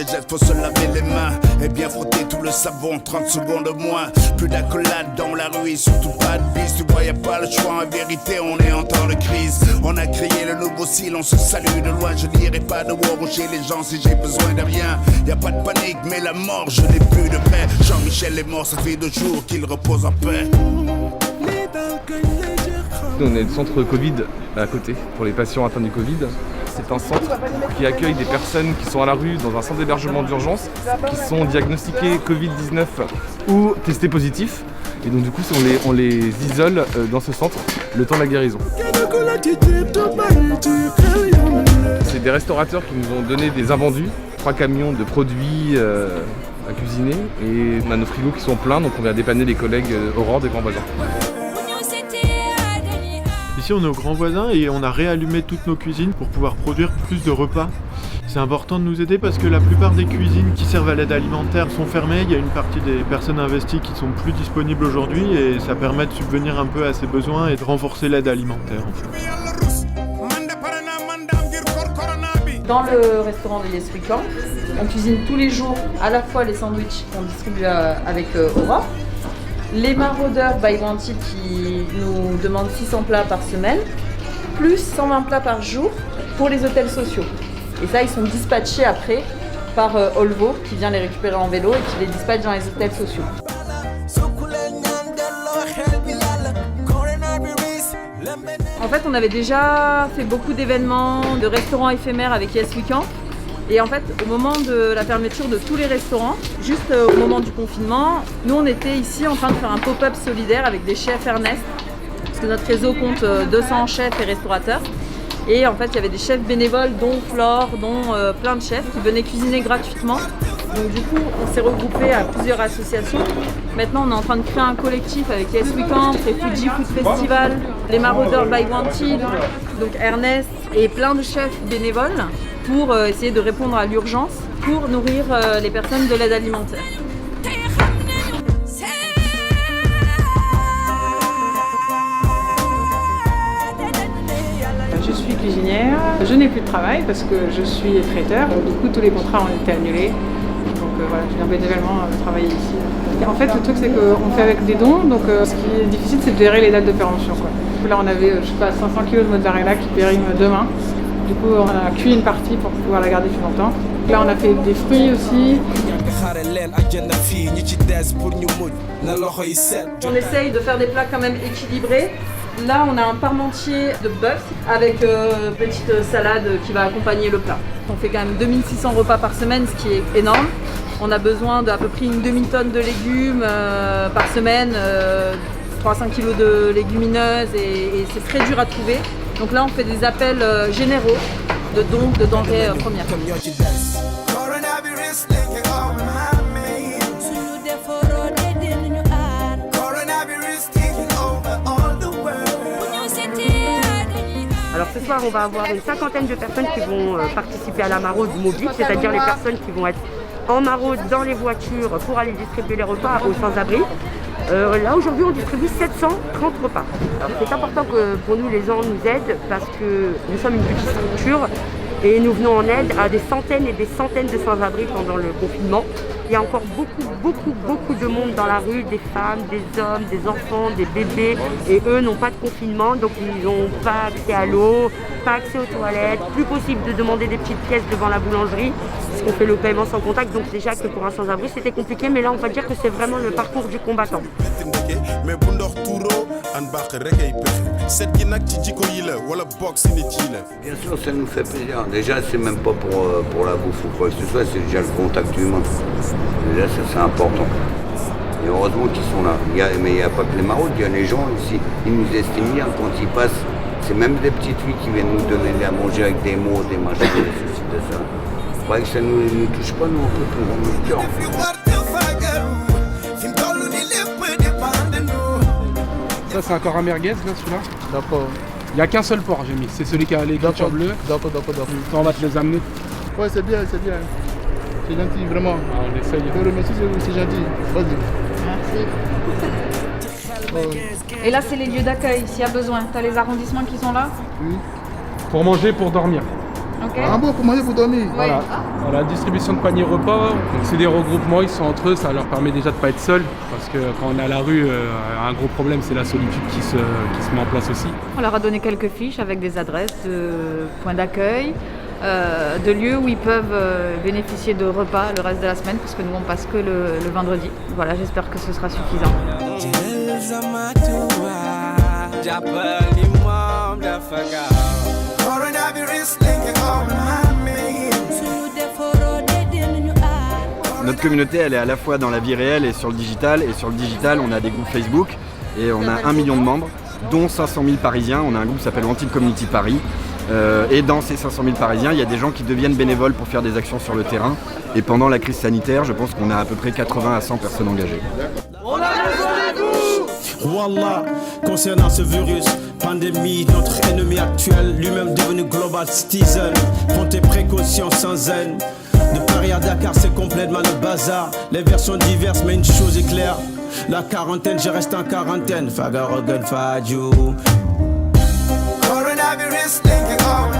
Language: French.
Z, faut se laver les mains et bien frotter tout le savon. 30 secondes au moins, plus d'accolade dans la rue et surtout pas de bise. Tu vois, y a pas le choix, en vérité, on est en temps de crise. On a créé le nouveau style, on se salue de loin. Je dirais pas de war chez les gens si j'ai besoin de rien. Y a pas de panique, mais la mort, je n'ai plus de près. Jean-Michel est mort, ça fait 2 jours qu'il repose en paix. On est le centre Covid à côté pour les patients atteints du Covid. C'est un centre qui accueille des personnes qui sont à la rue dans un centre d'hébergement d'urgence, qui sont diagnostiquées Covid-19 ou testées positifs. Et donc du coup on les isole dans ce centre le temps de la guérison. C'est des restaurateurs qui nous ont donné des invendus, 3 camions de produits à cuisiner, et on a nos frigos qui sont pleins, donc on vient dépanner les collègues Aurore des grands voisins. Ici on est aux grands voisins et on a réallumé toutes nos cuisines pour pouvoir produire plus de repas. C'est important de nous aider parce que la plupart des cuisines qui servent à l'aide alimentaire sont fermées. Il y a une partie des personnes investies qui sont plus disponibles aujourd'hui et ça permet de subvenir un peu à ces besoins et de renforcer l'aide alimentaire. Dans le restaurant de Yes We Can, on cuisine tous les jours à la fois les sandwichs qu'on distribue avec Aurore, les maraudeurs by Wanted qui nous demandent 600 plats par semaine, plus 120 plats par jour pour les hôtels sociaux. Et ça, ils sont dispatchés après par Olvo qui vient les récupérer en vélo et qui les dispatche dans les hôtels sociaux. En fait, on avait déjà fait beaucoup d'événements, de restaurants éphémères avec Yes We Can. Et en fait, au moment de la fermeture de tous les restaurants, juste au moment du confinement, nous on était ici en train de faire un pop-up solidaire avec des chefs Ernest, parce que notre réseau compte 200 chefs et restaurateurs. Et en fait, il y avait des chefs bénévoles, dont Flore, dont plein de chefs qui venaient cuisiner gratuitement. Donc du coup, on s'est regroupé à plusieurs associations. Maintenant, on est en train de créer un collectif avec Yes We Can, Fuji Food Festival, les Marauders by Wanted, donc Ernest et plein de chefs bénévoles pour essayer de répondre à l'urgence pour nourrir les personnes de l'aide alimentaire. Je suis cuisinière, je n'ai plus de travail parce que je suis traiteur, du coup tous les contrats ont été annulés. Donc voilà, je viens bénévolement travailler ici. Et en fait, le truc c'est qu'on fait avec des dons, donc ce qui est difficile c'est de gérer les dates de péremption. Là on avait, je sais pas, 500 kg de mozzarella qui périment demain. Du coup on a cuit une partie pour pouvoir la garder plus longtemps. Là on a fait des fruits aussi. On essaye de faire des plats quand même équilibrés. Là, on a un parmentier de bœuf avec petite salade qui va accompagner le plat. On fait quand même 2600 repas par semaine, ce qui est énorme. On a besoin d'à peu près une demi-tonne de légumes par semaine, 300 kg de légumineuses et c'est très dur à trouver. Donc là, on fait des appels généraux de dons de denrées premières. Alors ce soir, on va avoir une 50aine de personnes qui vont participer à la maraude mobile, c'est-à-dire les personnes qui vont être en maraude dans les voitures pour aller distribuer les repas aux sans-abri. Là aujourd'hui, on distribue 730 repas. Alors c'est important que pour nous, les gens nous aident parce que nous sommes une petite structure et nous venons en aide à des centaines et des centaines de sans-abri pendant le confinement. Il y a encore beaucoup de monde dans la rue, des femmes, des hommes, des enfants, des bébés. Et eux n'ont pas de confinement, donc ils n'ont pas accès à l'eau, pas accès aux toilettes. Plus possible de demander des petites pièces devant la boulangerie, parce qu'on fait le paiement sans contact. Donc déjà que pour un sans-abri, c'était compliqué, mais là on va dire que c'est vraiment le parcours du combattant. Bien sûr, ça nous fait plaisir. Déjà, c'est même pas pour la bouffe ou quoi que ce soit, c'est déjà le contact humain. Déjà, ça c'est important. Et heureusement qu'ils sont là. Mais il n'y a pas que les maraudes, il y a les gens aussi. Ils nous estiment bien quand ils passent. C'est même des petites filles qui viennent nous donner à manger avec des mots, des machins, des ceci, de ça. C'est vrai que ça ne nous touche pas, nous, un peu plus dans notre cœur. Ça, c'est encore un merguez, là, celui-là. D'accord. Il n'y a qu'un seul porc, j'ai mis. C'est celui qui a l'écriture bleue. D'accord. Ça, on va te les amener. Ouais, c'est bien. C'est gentil, vraiment. Ah, on essaye. Je te remercie, c'est gentil. Vas-y. Merci. Et là, c'est les lieux d'accueil, s'il y a besoin. Tu as les arrondissements qui sont là ? Oui. Pour manger, pour dormir. En bon, pour manger, pour dormir. Voilà. La distribution de paniers repas, donc c'est des regroupements, ils sont entre eux, ça leur permet déjà de ne pas être seuls, parce que quand on est à la rue, un gros problème c'est la solitude qui se met en place aussi. On leur a donné quelques fiches avec des adresses de points d'accueil, de lieux où ils peuvent bénéficier de repas le reste de la semaine, parce que nous on passe que le vendredi. Voilà, j'espère que ce sera suffisant. Notre communauté, elle est à la fois dans la vie réelle et sur le digital. Et sur le digital, on a des groupes Facebook et on a 1 million de membres, dont 500 000 Parisiens. On a un groupe qui s'appelle Antique Community Paris. Et dans ces 500 000 Parisiens, il y a des gens qui deviennent bénévoles pour faire des actions sur le terrain. Et pendant la crise sanitaire, je pense qu'on a à peu près 80 à 100 personnes engagées. On a besoin de vous! Wallah, concernant ce virus, pandémie, notre ennemi actuel, lui-même devenu global citizen. Prends tes précautions sans haine. De Paris à Dakar, c'est complètement le bazar. Les versions diverses, mais une chose est claire. La quarantaine, je reste en quarantaine. Fagarogan Fadjou. Coronavirus, thinking of